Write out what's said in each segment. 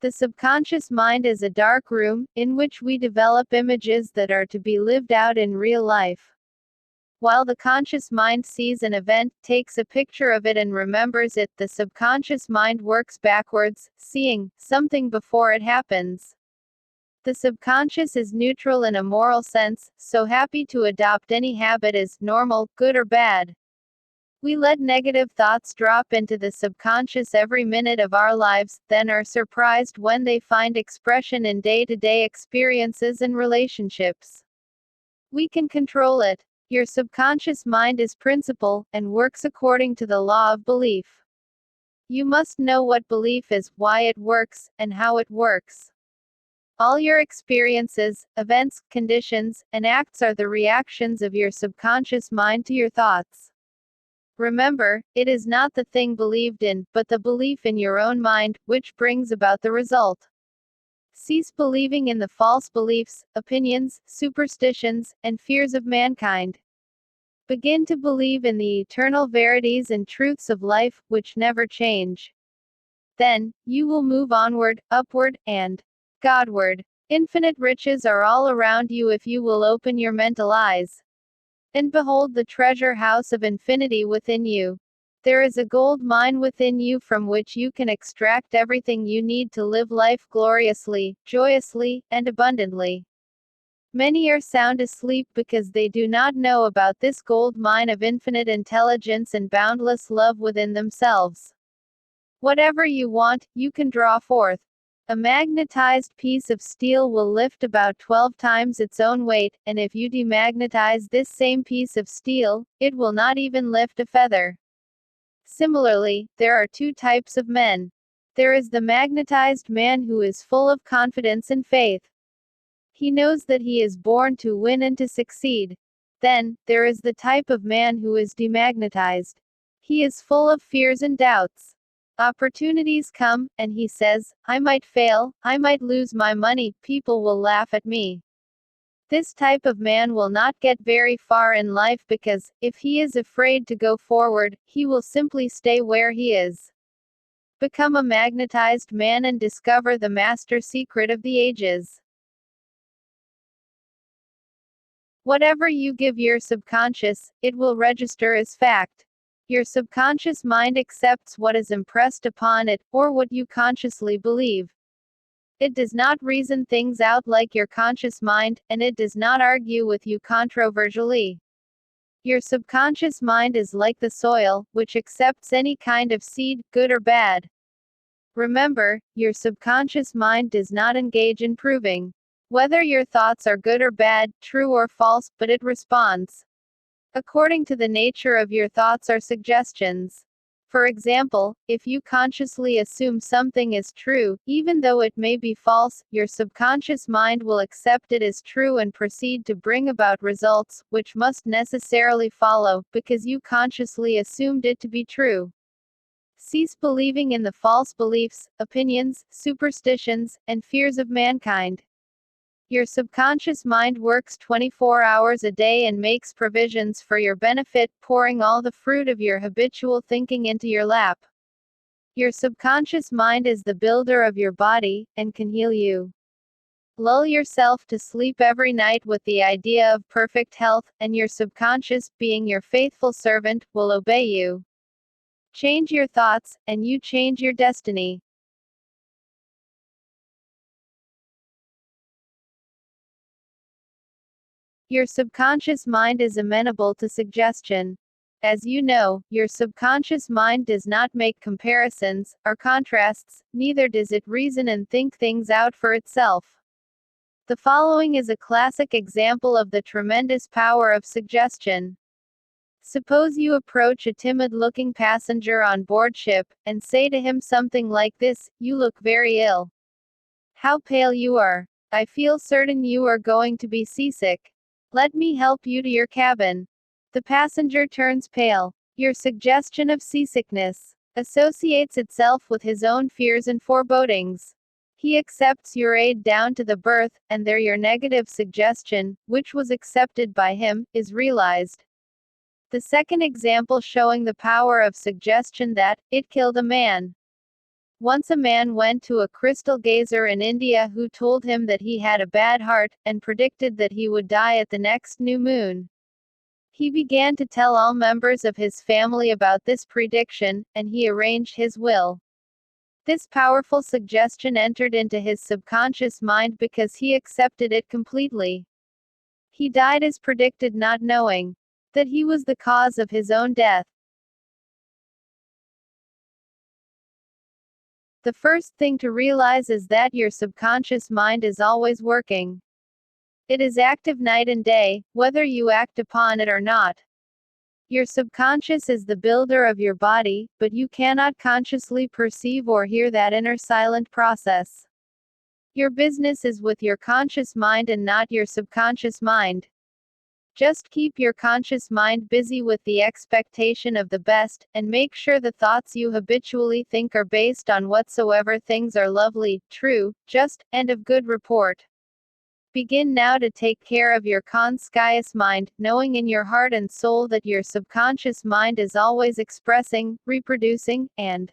The subconscious mind is a dark room, in which we develop images that are to be lived out in real life. While the conscious mind sees an event, takes a picture of it and remembers it, the subconscious mind works backwards, seeing something before it happens. The subconscious is neutral in a moral sense, so happy to adopt any habit as normal, good or bad. We let negative thoughts drop into the subconscious every minute of our lives, then are surprised when they find expression in day-to-day experiences and relationships. We can control it. Your subconscious mind is principle, and works according to the law of belief. You must know what belief is, why it works, and how it works. All your experiences, events, conditions, and acts are the reactions of your subconscious mind to your thoughts. Remember, it is not the thing believed in, but the belief in your own mind, which brings about the result. Cease believing in the false beliefs, opinions, superstitions, and fears of mankind. Begin to believe in the eternal verities and truths of life, which never change. Then, you will move onward, upward, and Godward. Infinite riches are all around you if you will open your mental eyes and behold the treasure house of infinity within you. There is a gold mine within you from which you can extract everything you need to live life gloriously, joyously, and abundantly. Many are sound asleep because they do not know about this gold mine of infinite intelligence and boundless love within themselves. Whatever you want, you can draw forth. A magnetized piece of steel will lift about 12 times its own weight, and if you demagnetize this same piece of steel, it will not even lift a feather. Similarly, there are two types of men. There is the magnetized man who is full of confidence and faith. He knows that he is born to win and to succeed. Then, there is the type of man who is demagnetized. He is full of fears and doubts. Opportunities come, and he says, I might fail, I might lose my money, people will laugh at me. This type of man will not get very far in life because, if he is afraid to go forward, he will simply stay where he is. Become a magnetized man and discover the master secret of the ages. Whatever you give your subconscious, it will register as fact. Your subconscious mind accepts what is impressed upon it, or what you consciously believe. It does not reason things out like your conscious mind, and it does not argue with you controversially. Your subconscious mind is like the soil, which accepts any kind of seed, good or bad. Remember, your subconscious mind does not engage in proving whether your thoughts are good or bad, true or false, but it responds according to the nature of your thoughts or suggestions. For example, if you consciously assume something is true, even though it may be false, your subconscious mind will accept it as true and proceed to bring about results, which must necessarily follow, because you consciously assumed it to be true. Cease believing in the false beliefs, opinions, superstitions, and fears of mankind. Your subconscious mind works 24 hours a day and makes provisions for your benefit, pouring all the fruit of your habitual thinking into your lap. Your subconscious mind is the builder of your body, and can heal you. Lull yourself to sleep every night with the idea of perfect health, and your subconscious, being your faithful servant, will obey you. Change your thoughts, and you change your destiny. Your subconscious mind is amenable to suggestion. As you know, your subconscious mind does not make comparisons, or contrasts, neither does it reason and think things out for itself. The following is a classic example of the tremendous power of suggestion. Suppose you approach a timid-looking passenger on board ship, and say to him something like this, "You look very ill. How pale you are. I feel certain you are going to be seasick. Let me help you to your cabin." The passenger turns pale. Your suggestion of seasickness associates itself with his own fears and forebodings. He accepts your aid down to the berth, and there your negative suggestion, which was accepted by him, is realized. The second example showing the power of suggestion that it killed a man. Once a man went to a crystal gazer in India who told him that he had a bad heart, and predicted that he would die at the next new moon. He began to tell all members of his family about this prediction, and he arranged his will. This powerful suggestion entered into his subconscious mind because he accepted it completely. He died as predicted, not knowing that he was the cause of his own death. The first thing to realize is that your subconscious mind is always working. It is active night and day, whether you act upon it or not. Your subconscious is the builder of your body, but you cannot consciously perceive or hear that inner silent process. Your business is with your conscious mind and not your subconscious mind. Just keep your conscious mind busy with the expectation of the best, and make sure the thoughts you habitually think are based on whatsoever things are lovely, true, just, and of good report. Begin now to take care of your conscious mind, knowing in your heart and soul that your subconscious mind is always expressing, reproducing, and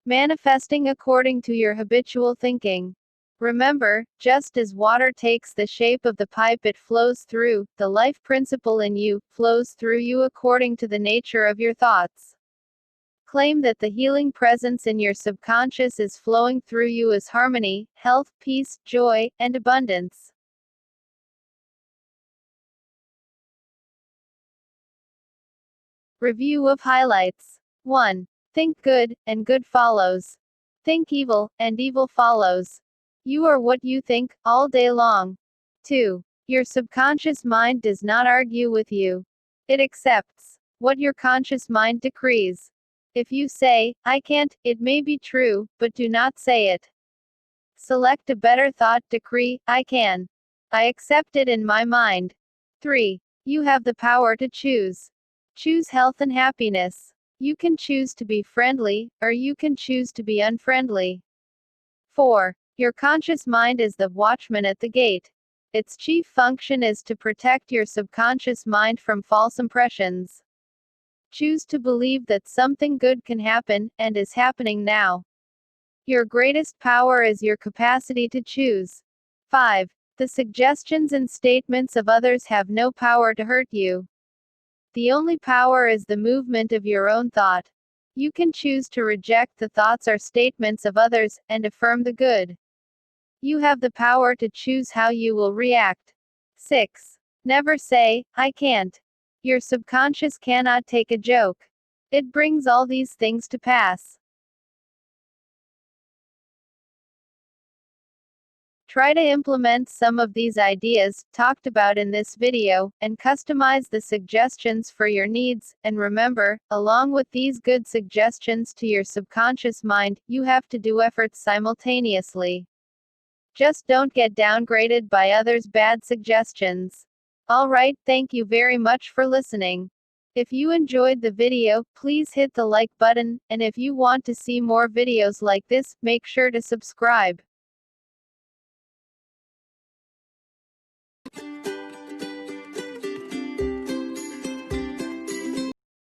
manifesting according to your habitual thinking. Remember, just as water takes the shape of the pipe it flows through, the life principle in you flows through you according to the nature of your thoughts. Claim that the healing presence in your subconscious is flowing through you as harmony, health, peace, joy, and abundance. Review of highlights. 1. Think good, and good follows. Think evil, and evil follows. You are what you think, all day long. 2. Your subconscious mind does not argue with you. It accepts what your conscious mind decrees. If you say, I can't, it may be true, but do not say it. Select a better thought, decree, I can. I accept it in my mind. 3. You have the power to choose. Choose health and happiness. You can choose to be friendly, or you can choose to be unfriendly. 4. Your conscious mind is the watchman at the gate. Its chief function is to protect your subconscious mind from false impressions. Choose to believe that something good can happen, and is happening now. Your greatest power is your capacity to choose. 5. The suggestions and statements of others have no power to hurt you. The only power is the movement of your own thought. You can choose to reject the thoughts or statements of others, and affirm the good. You have the power to choose how you will react. 6. Never say, I can't. Your subconscious cannot take a joke. It brings all these things to pass. Try to implement some of these ideas talked about in this video, and customize the suggestions for your needs, and remember, along with these good suggestions to your subconscious mind, you have to do efforts simultaneously. Just don't get downgraded by others' bad suggestions. Alright, thank you very much for listening. If you enjoyed the video, please hit the like button, and if you want to see more videos like this, make sure to subscribe.